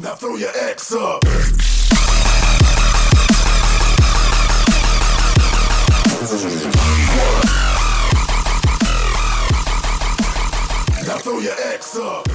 Now throw your X up. Now throw your X up.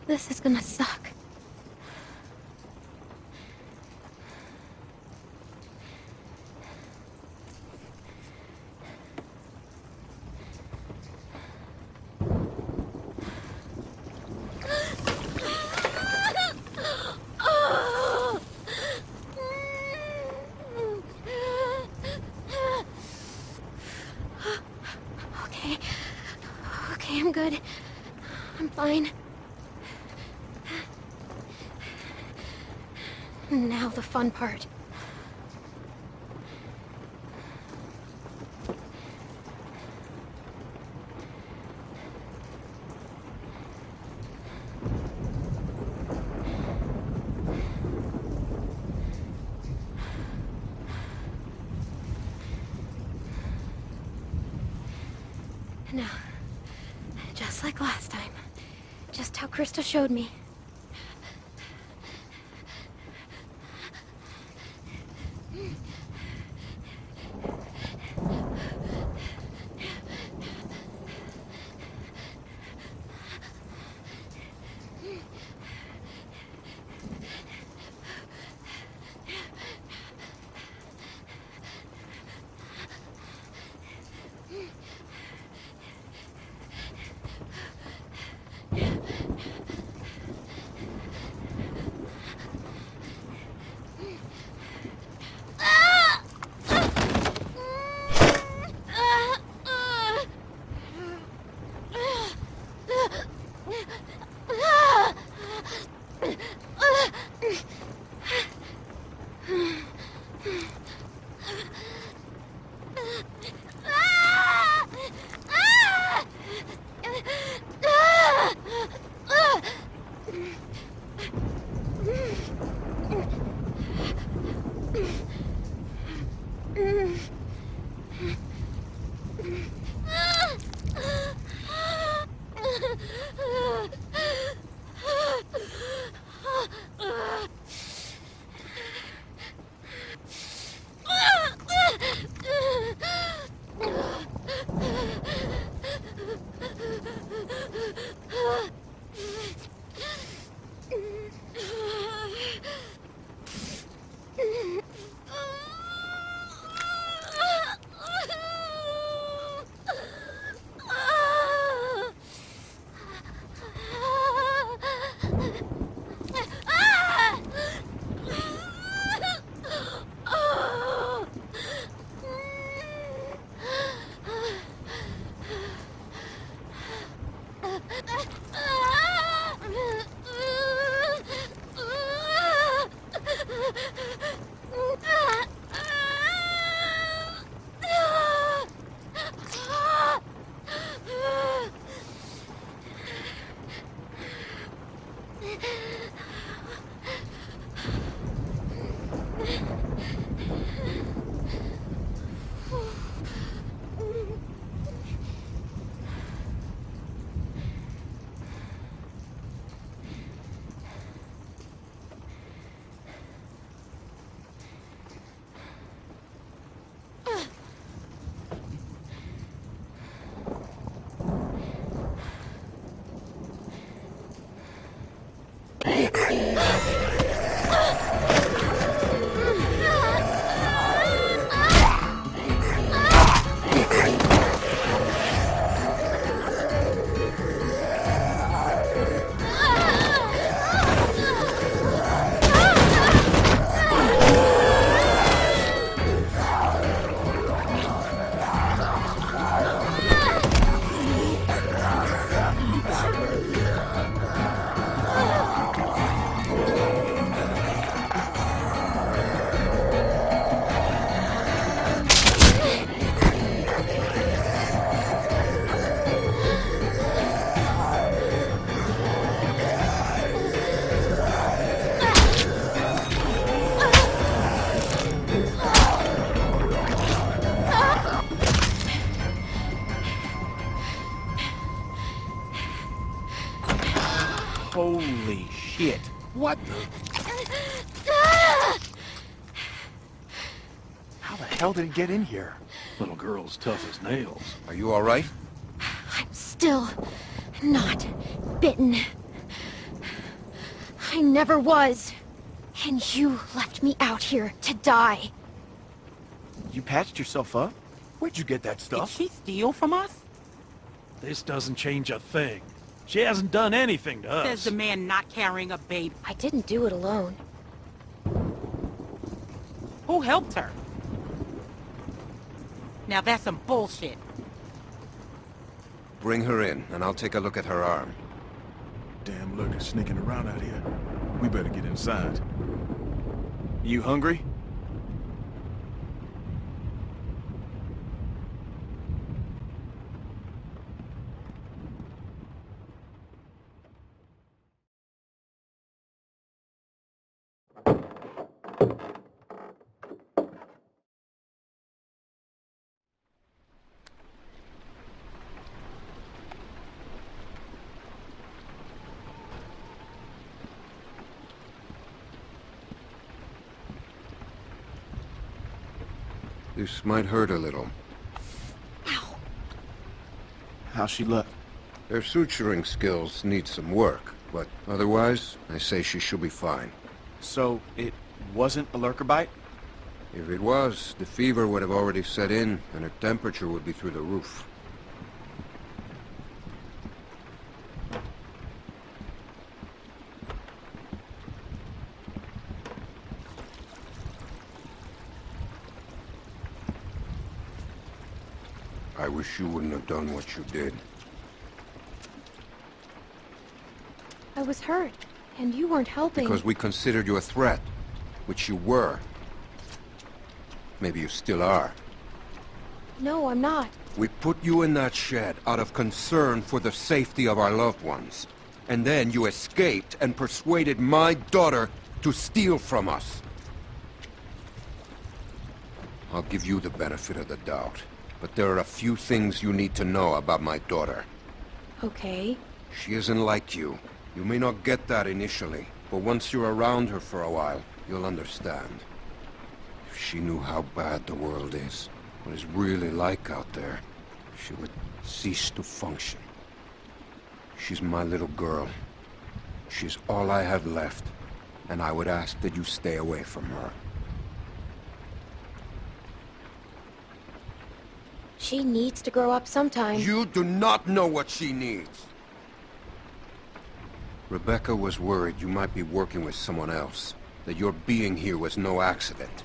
This is gonna suck. Okay. Okay, I'm good. I'm fine. Now the fun part. Now, just like last time. Just how Krista showed me. What the? How the hell did he get in here? Little girl's tough as nails. Are you all right? I'm still not bitten. I never was. And you left me out here to die. You patched yourself up? Where'd you get that Did stuff? she steal from us? This doesn't change a thing. She hasn't done anything to us. Says the man not carrying a baby. I didn't do it alone. Who helped her? Now that's some bullshit. Bring her in, and I'll take a look at her arm. Damn lurkers sneaking around out here. We better get inside. You hungry? This might hurt a little. Ow. How's she look? Their suturing skills need some work, but otherwise, I say she should be fine. So, it wasn't a lurker bite? If it was, the fever would have already set in, and her temperature would be through the roof. I wish you wouldn't have done what you did. I was hurt, and you weren't helping. Because we considered you a threat, which you were. Maybe you still are. No, I'm not. We put you in that shed out of concern for the safety of our loved ones. And then you escaped and persuaded my daughter to steal from us. I'll give you the benefit of the doubt, but there are a few things you need to know about my daughter. Okay. She isn't like you. You may not get that initially, but once you're around her for a while, you'll understand. If she knew how bad the world is, what it's really like out there, she would cease to function. She's my little girl. She's all I have left, and I would ask that you stay away from her. She needs to grow up sometime. You do not know what she needs! Rebecca was worried you might be working with someone else, that your being here was no accident.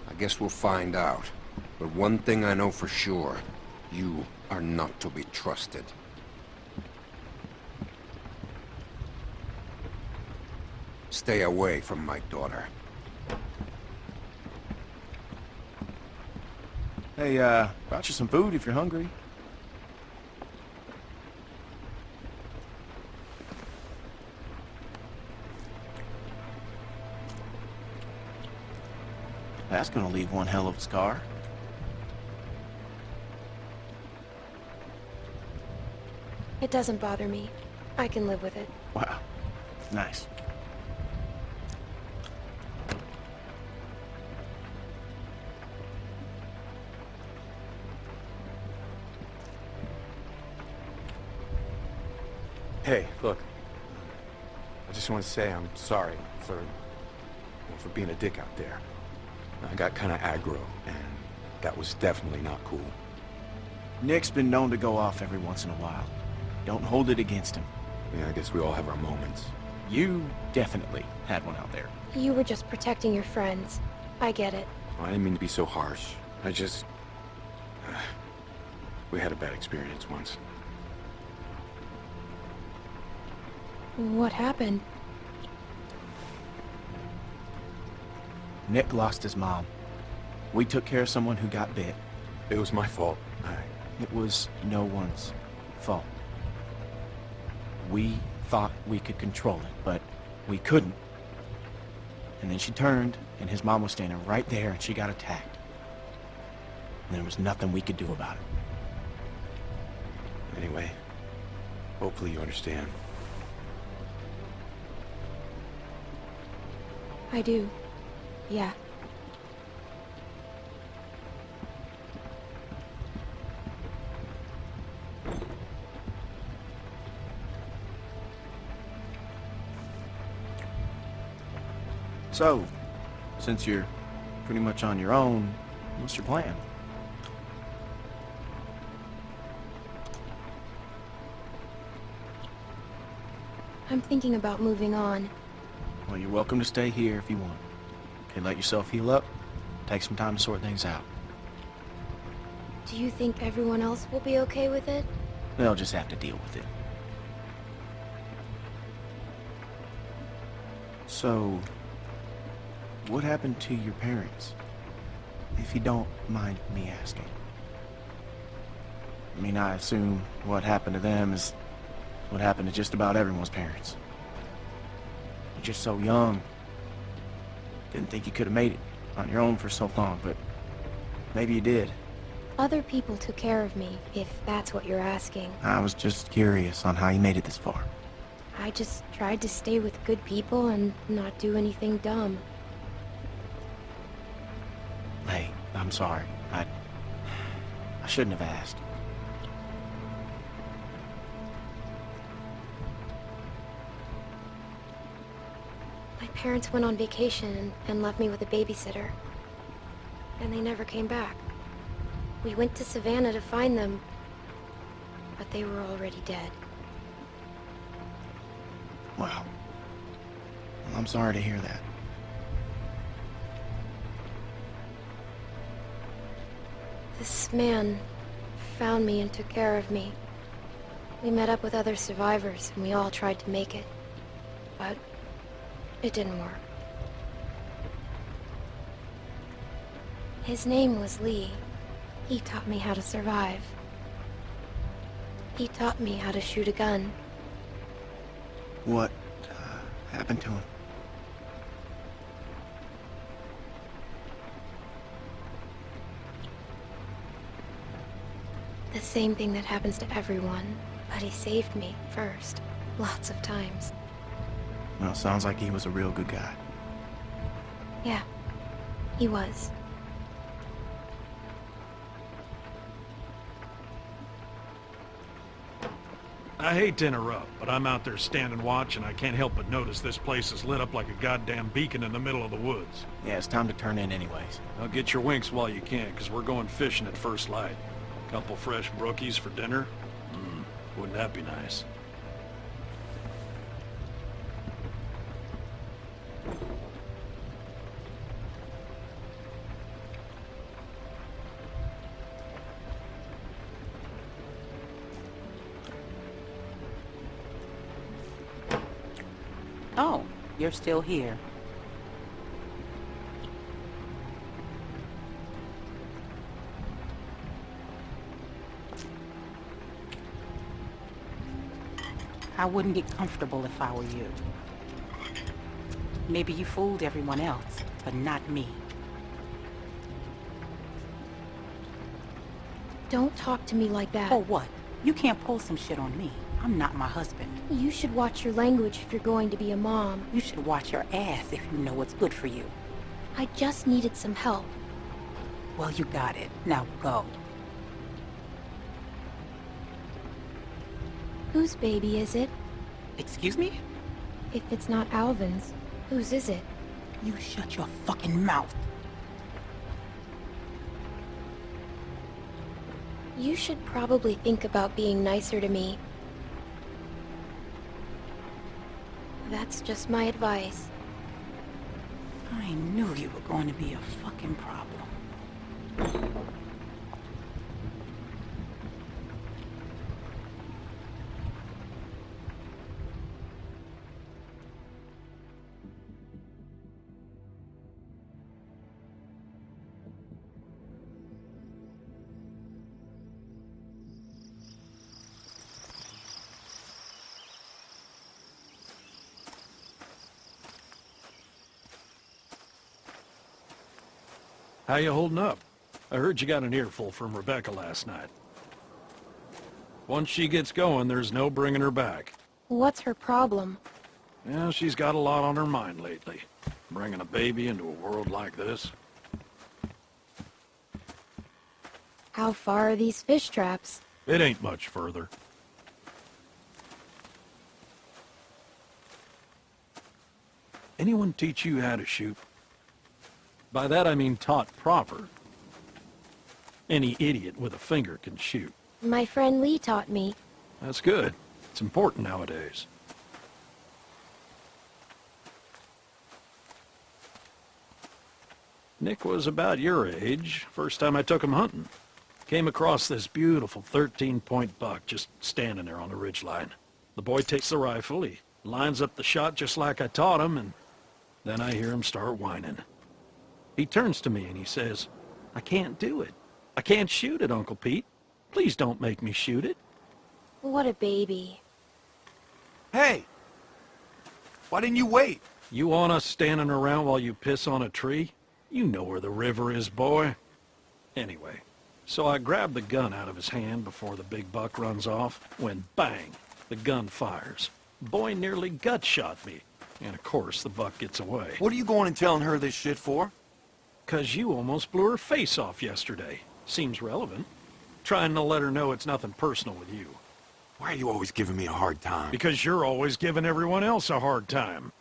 I guess we'll find out. But one thing I know for sure, you are not to be trusted. Stay away from my daughter. Hey, brought you some food if you're hungry. That's gonna leave one hell of a scar. It doesn't bother me. I can live with it. Wow. Nice. Hey, look. I just want to say I'm sorry for being a dick out there. I got kind of aggro, and that was definitely not cool. Nick's been known to go off every once in a while. Don't hold it against him. Yeah, I guess we all have our moments. You definitely had one out there. You were just protecting your friends. I get it. I didn't mean to be so harsh. I just... we had a bad experience once. What happened? Nick lost his mom. We took care of someone who got bit. It was my fault. It was no one's fault. We thought we could control it, but we couldn't. And then she turned, and his mom was standing right there, and she got attacked. And there was nothing we could do about it. Anyway, hopefully you understand. I do. Yeah. So, since you're pretty much on your own, what's your plan? I'm thinking about moving on. Well, you're welcome to stay here if you want. Okay, let yourself heal up. Take some time to sort things out. Do you think everyone else will be okay with it? They'll just have to deal with it. So, what happened to your parents? If you don't mind me asking. I mean, I assume what happened to them is what happened to just about everyone's parents. You're just so young. Didn't think you could have made it on your own for so long, but maybe you did. Other people took care of me, if that's what you're asking. I was just curious on how you made it this far. I just tried to stay with good people and not do anything dumb. Hey, I'm sorry. I shouldn't have asked. My parents went on vacation and left me with a babysitter. And they never came back. We went to Savannah to find them, but they were already dead. Wow. Well, I'm sorry to hear that. This man found me and took care of me. We met up with other survivors and we all tried to make it. But it didn't work. His name was Lee. He taught me how to survive. He taught me how to shoot a gun. What happened to him? The same thing that happens to everyone, but he saved me first, lots of times. Well, sounds like he was a real good guy. Yeah, he was. I hate to interrupt, but I'm out there standing watch and I can't help but notice this place is lit up like a goddamn beacon in the middle of the woods. Yeah, it's time to turn in anyways. Now get your winks while you can, because we're going fishing at first light. Couple fresh brookies for dinner? Wouldn't that be nice? Oh, you're still here. I wouldn't get comfortable if I were you. Maybe you fooled everyone else, but not me. Don't talk to me like that. Oh, what? You can't pull some shit on me. I'm not my husband. You should watch your language if you're going to be a mom. You should watch your ass if you know what's good for you. I just needed some help. Well, you got it. Now go. Whose baby is it? Excuse me? If it's not Alvin's, whose is it? You shut your fucking mouth. You should probably think about being nicer to me. That's just my advice. I knew you were going to be a fucking problem. How you holding up? I heard you got an earful from Rebecca last night. Once she gets going, there's no bringing her back. What's her problem? Yeah, she's got a lot on her mind lately. bringing a baby into a world like this. How far are these fish traps? It ain't much further. Anyone teach you how to shoot? By that I mean taught proper. Any idiot with a finger can shoot. My friend Lee taught me. That's good. It's important nowadays. Nick was about your age, first time I took him hunting. Came across this beautiful 13-point buck just standing there on the ridgeline. The boy takes the rifle, he lines up the shot just like I taught him, and then I hear him start whining. He turns to me and he says, "I can't do it. I can't shoot it, Uncle Pete. Please don't make me shoot it." What a baby. Hey! Why didn't you wait? You want us standing around while you piss on a tree? You know where the river is, boy. Anyway, so I grabbed the gun out of his hand before the big buck runs off, when bang, the gun fires. Boy nearly gut shot me, and of course the buck gets away. What are you going and telling her this shit for? 'Cause you almost blew her face off yesterday. Seems relevant. Trying to let her know it's nothing personal with you. Why are you always giving me a hard time? Because you're always giving everyone else a hard time.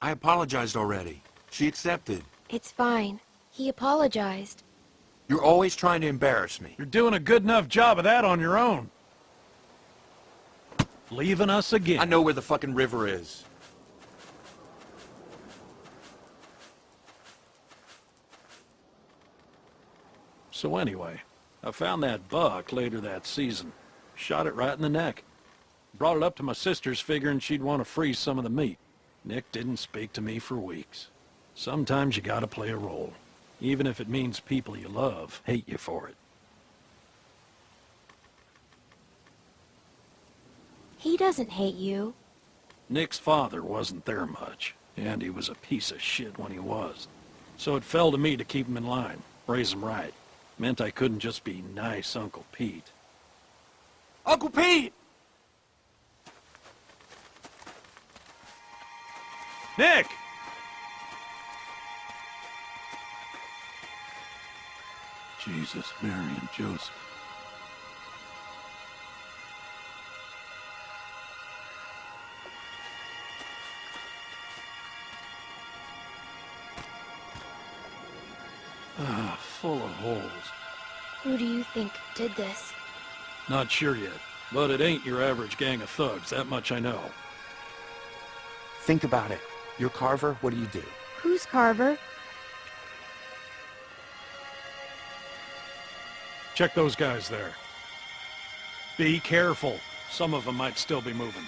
I apologized already. She accepted. It's fine. He apologized. You're always trying to embarrass me. You're doing a good enough job of that on your own. Leaving us again. I know where the fucking river is. So anyway, I found that buck later that season. Shot it right in the neck. Brought it up to my sister's figuring she'd want to freeze some of the meat. Nick didn't speak to me for weeks. Sometimes you gotta play a role, even if it means people you love hate you for it. He doesn't hate you. Nick's father wasn't there much, and he was a piece of shit when he was. So it fell to me to keep him in line, raise him right. Meant I couldn't just be nice Uncle Pete. Uncle Pete! Nick! Jesus, Mary, and Joseph. Ah, full of holes. Who do you think did this? Not sure yet, but it ain't your average gang of thugs, that much I know. Think about it. You're Carver, what do you do? Who's Carver? Check those guys there. Be careful. Some of them might still be moving.